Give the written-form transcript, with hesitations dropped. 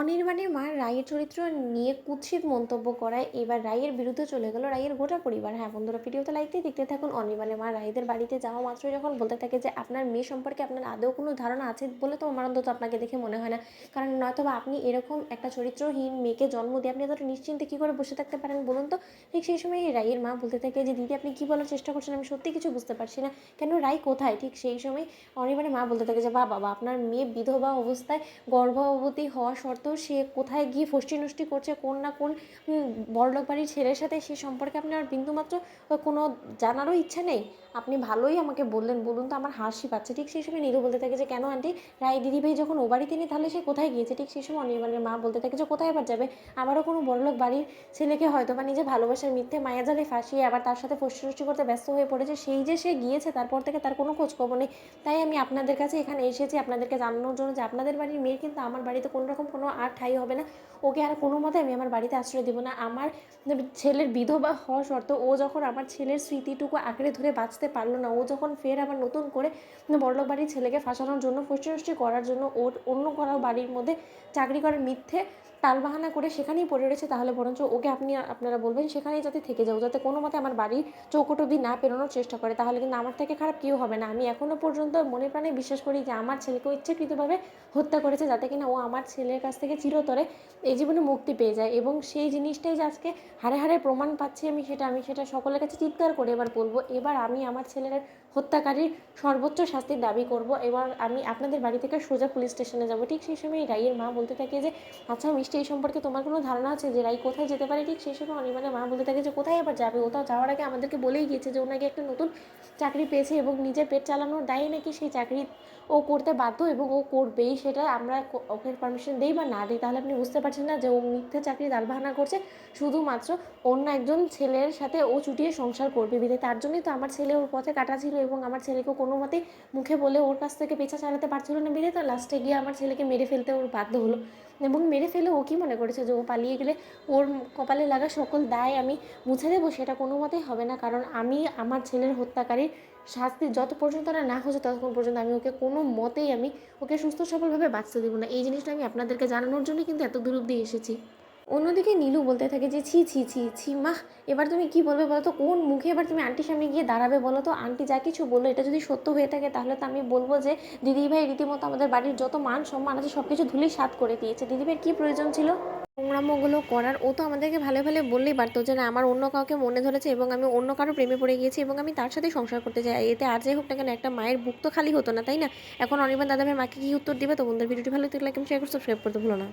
অনির্বাণের মা রাইয়ের চরিত্র নিয়ে কুৎসিত মন্তব্য করায় এবার রাইয়ের বিরুদ্ধে চলে গেল রাইয়ের গোটা পরিবার। হ্যাঁ বন্ধুরা, ভিডিওতে লাইক দিয়ে দেখতে থাকুন। অনির্বাণের মা রাইদের বাড়িতে যাওয়া মাত্রই যখন বলতে থাকে যে আপনার মেয়ে সম্পর্কে আপনার আদৌ কোনো ধারণা আছে বলে তো আমার অন্তত আপনাকে দেখে মনে হয় না, কারণ নয়তো বা আপনি এরকম একটা চরিত্রহীন মেয়েকে জন্ম দিয়ে আপনি এতটা নিশ্চিন্তে কী করে বসে থাকতে পারেন বলুন তো। ঠিক সেই সময় রাইয়ের মা বলতে থাকে যে দিদি আপনি কী বলার চেষ্টা করছেন, আমি সত্যি কিছু বুঝতে পারছি না, কেন রাই কোথায়। ঠিক সেই সময় অনির্বাণের মা বলতে থাকে যে বাবা আপনার মেয়ে বিধবা অবস্থায় গর্ভবতী হওয়া সত্ত্বেও সে কোথায় গিয়ে ফষ্টি নষ্টি করছে কোন না কোন বড়লোক বাড়ির ছেলের সাথে, সে সম্পর্কে আপনার বিন্দুমাত্র কোনো জানারও ইচ্ছা নেই। আপনি ভালোই আমাকে বললেন, বলুন তো আমার হাসি পাচ্ছে। ঠিক সেই সময় নীলু বলতে থাকে যে কেন আন্টি, রায় দিদিভাই যখন ও বাড়িতে নেই তাহলে সে কোথায় গিয়েছে। ঠিক সেই সময় অনির্বাণের মা বলতে থাকে যে কোথায় আবার যাবে, আবারও কোনো বড়লোক বাড়ির ছেলেকে হয়তো বা নিজে ভালোবাসার মিথ্যে মায়াজালে ফাঁসিয়ে আবার তার সাথে ফষ্টি নষ্টি করতে ব্যস্ত হয়ে পড়েছে। সেই যে সে গিয়েছে তারপর থেকে তার কোনো খোঁজখবর নেই। তাই আমি আপনাদের কাছে এখানে এসেছি আপনাদেরকে জানানোর জন্য যে আপনাদের বাড়ির মেয়ে কিন্তু আমার বাড়িতে কোনো রকম কোনো আর ঠাঁই হবে না। ওকে আর কোনো মতে আমি আমার বাড়িতে আশ্রয় দেবো না। আমার ছেলের বিধবা হওয়া সত্ত্বেও ও যখন আমার ছেলের স্মৃতিটুকু আঁকড়ে ধরে বাঁচতে পারলো না, ও যখন ফের আবার নতুন করে বড়লোক বাড়ির ছেলেকে ফাঁসানোর জন্য ফষ্টি করার জন্য ওর অন্য কোনো বাড়ির মধ্যে চাকরি করার মিথ্যে টালবাহানা করে সেখানেই পড়ে রয়েছে, তাহলে বরঞ্চ ওকে আপনারা বলবেন সেখানেই যাতে থেকে যাও, যাতে কোনো মতে আমার বাড়ির চৌকট অবধি না পেরোনোর চেষ্টা করে, তাহলে কিন্তু আমার থেকে খারাপ কেউ হবে না। আমি এখনও পর্যন্ত মনে প্রাণে বিশ্বাস করি যে আমার ছেলেকেও ইচ্ছাকৃতভাবে হত্যা করেছে, যাতে কিনা ও আমার ছেলের কাছ থেকে চিরতরে এই জীবনে মুক্তি পেয়ে যায়। এবং সেই জিনিসটাই যে আজকে হাড়ে হাড়ে প্রমাণ পাচ্ছি আমি সেটা সকলের কাছে চিৎকার করে এবার বলবো। এবার আমি আমার ছেলের হত্যাকারীর সর্বোচ্চ শাস্তির দাবি করব। এবার আমি আপনাদের বাড়ি থেকে সোজা পুলিশ স্টেশনে যাব। ঠিক সেই সময় রাইয়ের মা বলতে থাকে যে আচ্ছা মিষ্টি, এই সম্পর্কে তোমার কোনো ধারণা আছে যে রাই কোথায় যেতে পারে। ঠিক সেই সময় অনির্বাণের মা বলতে থাকে যে কোথায় আবার যাবে, ওটাও যাওয়ার আগে আমাদেরকে বলেই গিয়েছে যে ও নাকি একটা নতুন চাকরি পেয়েছে এবং নিজের পেট চালানোর দায়ে নাকি সেই চাকরি ও করতে বাধ্য এবং ও করবেই, সেটা আমরা ওকে পারমিশন দেই বা না দিই। তাহলে আপনি বুঝতে পারছেন না যে ও মিথ্যে চাকরি দালবাহানা করছে শুধুমাত্র অন্য একজন ছেলের সাথে ও চুটিয়ে সংসার করবে বিধে। তার জন্যই তো আমার ছেলে ওর পথে কাটা ছিল এবং আমার ছেলেকেও কোনো মতেই মুখে বলে ওর কাছ থেকে পেছা চালাতে পারছিল না বিধে, তো লাস্টে গিয়ে আমার ছেলেকে মেরে ফেলতে ওর বাধ্য হলো। এবং মেরে ফেলে ও কী মনে করেছে যে ও পালিয়ে গেলে ওর কপালে লাগা সকল দায় আমি মুছে দেবো, সেটা কোনো মতেই হবে না। কারণ আমি আমার ছেলের হত্যাকারীর শাস্তি যত পর্যন্ত না হচ্ছে ততক্ষণ পর্যন্ত আমি ওকে কোনো মতেই আমি ওকে সুস্থ সবলভাবে বাঁচতে দেবো না। এই জিনিসটা আমি আপনাদেরকে জানানোর জন্য কিন্তু এত দূর অব্দি এসেছি। অন্যদিকে নীলু বলতে থাকে যে ছি ছি ছি ছি মা, এবার তুমি কি বলবে বলো তো, কোন মুখে এবার তুমি আন্টির সামনে গিয়ে দাঁড়াবে বলো তো। আন্টি যা কিছু বললো এটা যদি সত্য হয়ে থাকে তাহলে তো আমি বলবো যে দিদিভাই রীতিমতো আমাদের বাড়ির যত মান সম্মান আছে সব কিছু ধুলি সাৎ করে দিয়েছে। দিদিভাইয়ের কী প্রয়োজন ছিল নোংরামোগুলো করার? ও তো আমাদেরকে ভালো ভালো বললেই পারতো যে না আমার অন্য কাউকে মনে ধরেছে এবং আমি অন্য কারো প্রেমে পড়ে গিয়েছি এবং আমি তার সাথেই সংসার করতে চাই। এতে আর যাই হোক না কেন একটা মায়ের বুক তো খালি হতো না, তাই না? এখন অনির্বাণ দাদাভাইয়ের মাকে কি উত্তর দিবে? তো বন্ধুদের ভিডিওটি ভালো লাগলে লাইক এবং শেয়ার করে সাবস্ক্রাইব করতে ভুলো না।